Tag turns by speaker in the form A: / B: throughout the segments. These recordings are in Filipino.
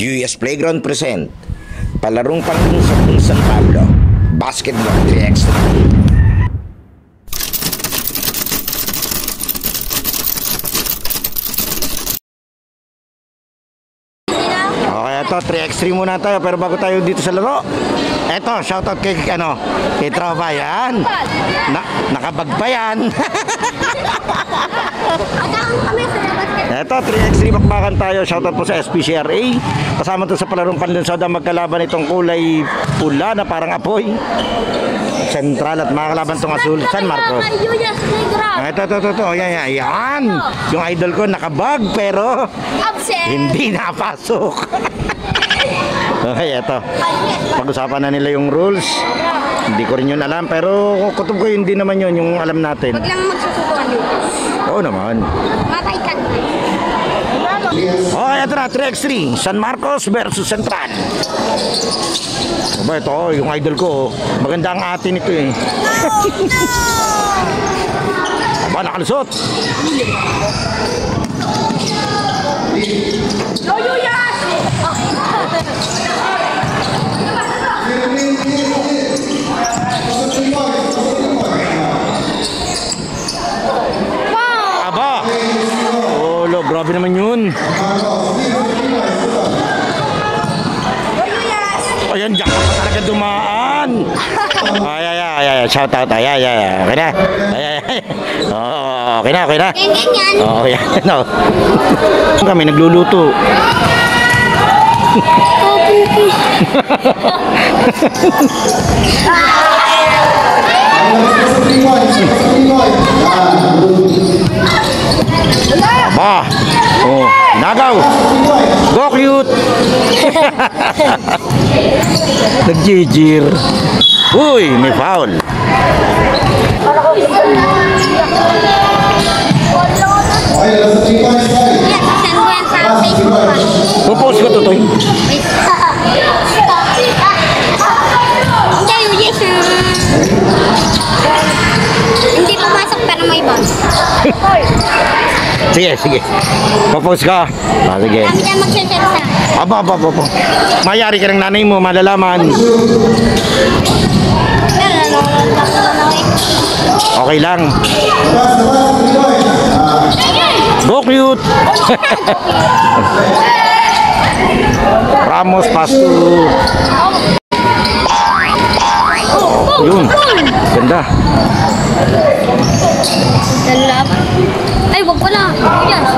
A: US Playground present palarong panglunsod ng San Pablo Basketball 3x3. Okay, ito 3x3 muna tayo pero bago tayo dito sa laro, eto shoutout kay kay Tropa yan. Nakabag pa yan. Eto 3x3 bakbakan tayo, shoutout po sa SPCRA. Kasama to sa palarong panlunsod ang magkalaban itong kulay pula na parang apoy Sentral at makakalaban itong asul San Marcos. Ito, yan. Yung idol ko nakabag pero hindi napasok. Okay, eto. Pag-usapan na nila yung rules. Hindi ko rin yun alam pero kutob ko hindi naman yun yung alam natin.
B: Wag lang magsusubukan yun.
A: Oo naman.
B: Matay ka.
A: Okay, ito na 3x3 San Marcos versus Central. Aba, ito yung idol ko. Maganda ang atin ito eh. Aba, nakalusot. Aba, olo, grabe naman yun. Ayan, diyan ka pa talaga dumaan. Ay, shout out. Ay. Okay na. Okay na.
B: Ganyan.
A: Oh, yan. No. Kami nagluluto. Aba. Oh, nagaw. Go cute. Nagjijir. Uy, may foul. Pupost ko to.
B: Hindi pumasok pero may bounce.
A: Sige. Pupost ka. Sige.
B: Kami dyan mag-share sa.
A: Aba. Mayari ka ng nanay mo, malalaman. Okay lang. Go cute. Ramos pasto. Yun. Ganda.
B: Dalap. Ay, wag pala. Yes.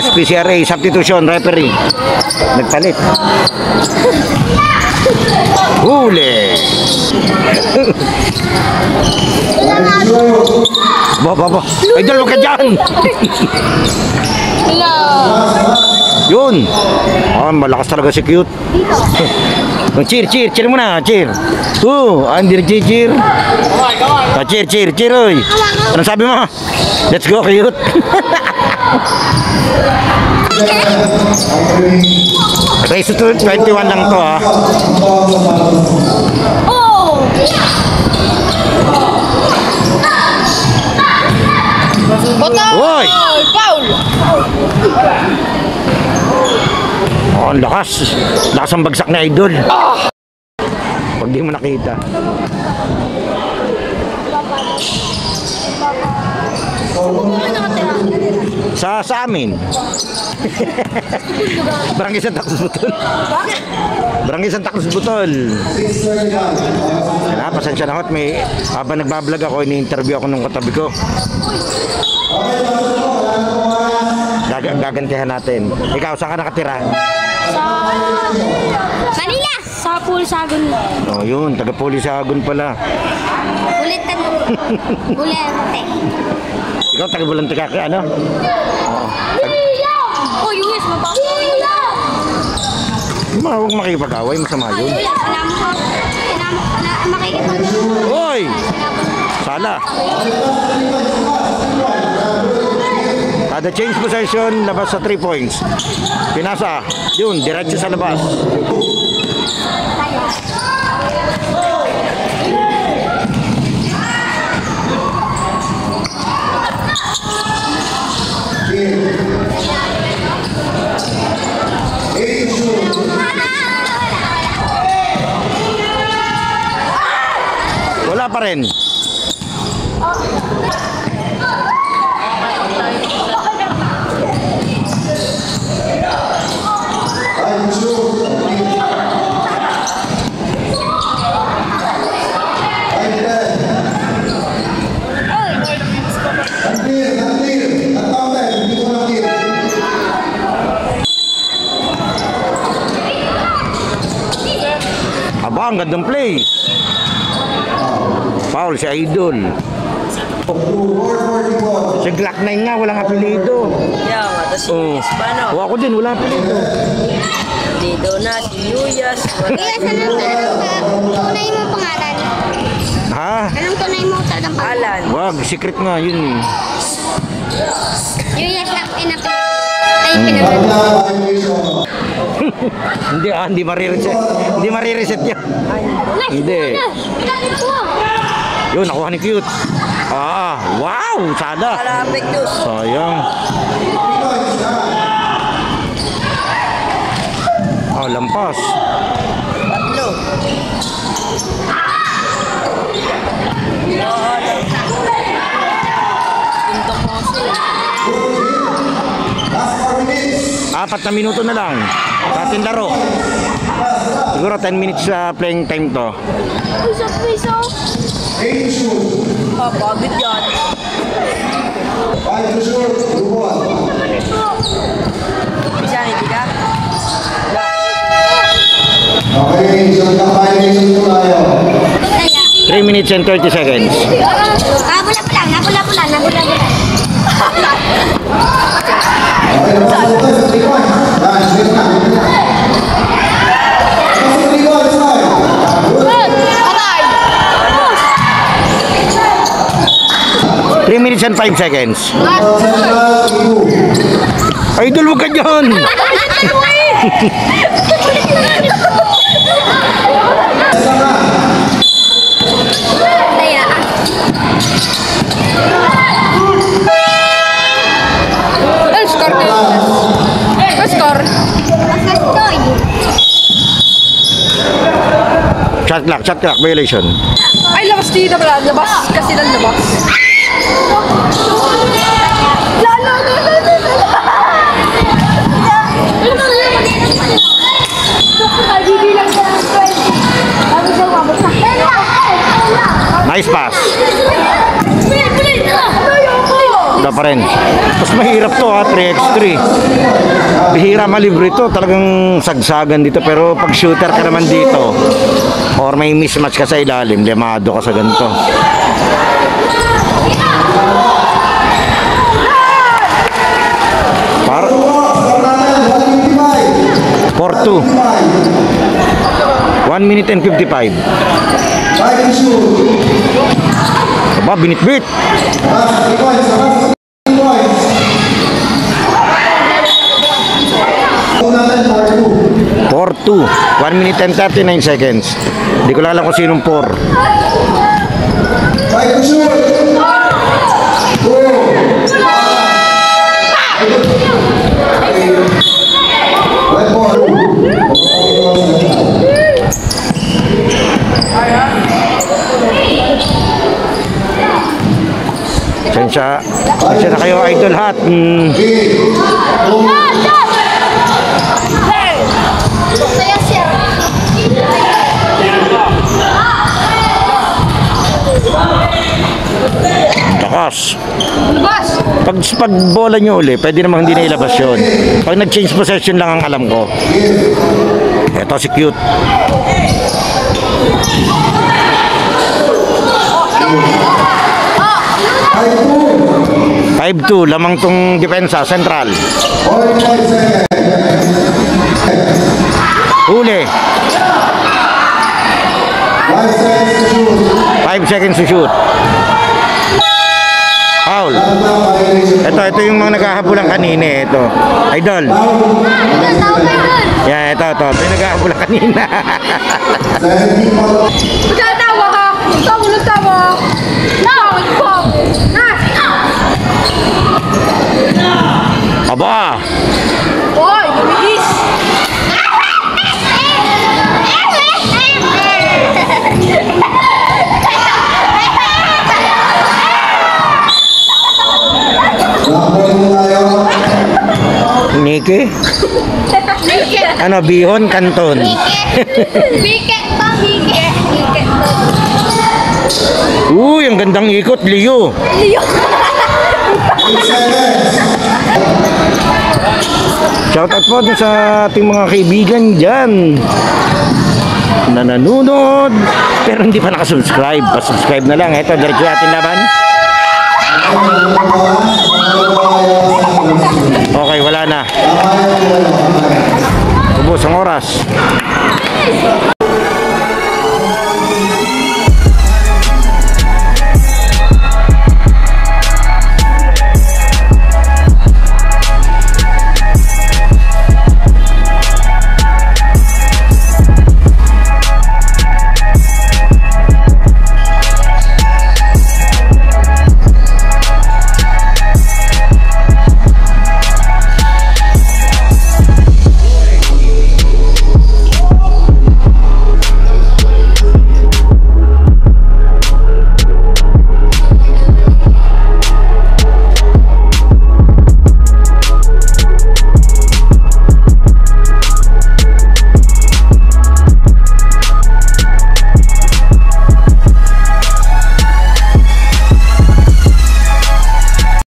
A: SPCRA, substitution, referee. Nagpalit. Huli. Baba. Ay, dalawa ka dyan.
B: Hello.
A: Yun. Malakas talaga si Cute. Cheer muna, cheer. Andir cheer. Cheer, oy. Ano sabi mo? Let's go, Cute. Race to 21 lang to, ha.
B: Oh!
A: Oy!
B: Foul!
A: Oh, ang lakas. Lakas ang bagsak na idol. Pag di mo nakita. Sa amin. Barangay Santa Cruz Butol. Barangay Santa Cruz Butol. Kaya pasensya na ako. Habang nagbablog ako, ini-interview ako nung katabi ko. Gagantihan natin. Ikaw, saan ka nakatira?
B: Sa Manila. Sa Pulisagon.
A: Oh, yun. Taga Pulisagon pala.
B: Bulitan. Bulente.
A: Ikaw, taga Bulente ka. Ano?
B: Oh, US.
A: Huwag makipag-away. Masama yun.
B: Makikipag-away.
A: Oy! Sala. Kada change possession, labas sa 3 points. Pinasa. Yun, diretso sa labas. Wala pa rin. Aba, ang gandang play. Foul si Idol. Si Glock 9 nga, walang apelido.
C: Yeah, nga. Tapos si Yuyas pa, no?
A: O, ako din, wala apelido.
C: Dito na, si Yuyas.
B: Kuya, anong tunay mo pangalan?
A: Ha?
B: Anong tunay mo talagang pangalan?
C: Alan.
A: Wag, secret nga yun.
B: Yung yes lang pinagalan.
A: Hindi marireset. Hindi marireset yan. Hindi. Yun, nakuha ni Cute. Wow, sana.
C: Malapit yun.
A: Sayang. Lampas.
C: Tatlo. Pintok mo sila.
A: 4 na minuto na lang sa ating laro. Siguro 10 minutes sa playing time to.
B: Piso.
C: Pagod yan. Bisa, hindi ka?
D: Okay, so naka-5 minutes po tayo.
A: 3 minutes and 30 seconds.
B: Nabula.
D: Okay, napasok tayo sa 3 points. Yan, sige na. Pasok 3 points tayo. Good.
A: 3 minutes and 5 seconds.
D: Central, Ibu.
A: Idol, huwag ka dyan! Shot clock, violation.
E: Ay, labas dito pala. Labas kasi lang labas.
A: Nice pass. Wala pa rin. Mas mahirap to ha, 3x3. Bihira malibre to, talagang sagsagan dito. Pero pag shooter ka naman dito, or may mismatch ka sa ilalim, lemado ka sa ganito. Para 4-2. 1 minute and 55.
D: 5 to shoot.
A: Aba, binitbit.
D: Last 3 points. Last 3 points. Natin 4-2.
A: 4-2. 1 minute and 39 seconds. Hindi ko lang alam kung sinong 4.
D: 5 to shoot. Go. Red ball.
A: Pasensya na kayo, idol hat. Takas. Pag bola nyo uli, pwede namang hindi na ilabas yun. Pag nag-change possession lang ang alam ko. Eto si Cute.
D: Five
A: 5-2, lamang tong depensa, central.
D: 45 seconds.
A: Huli.
D: 5 seconds to shoot.
A: 5 seconds to shoot. Foul. Ito yung mga naghahabulan kanina. Ito. Idol. Yan, ito yung naghahabulan kanina.
D: 17 points.
E: Magkatawa ka! Nagtawa!
A: Aba.
E: Hoy! Lumis!
A: Ike? Ano, Bihon, Canton.
B: Biket ba? Biket. Biket.
A: Uy, ang gandang ikot, Leo. Shoutout po dun sa ating mga kaibigan dyan na nanonood pero hindi pa nakasubscribe. Pa-subscribe na lang. Ito, diretso ating laban. Okay, wala na. Ubos ang oras.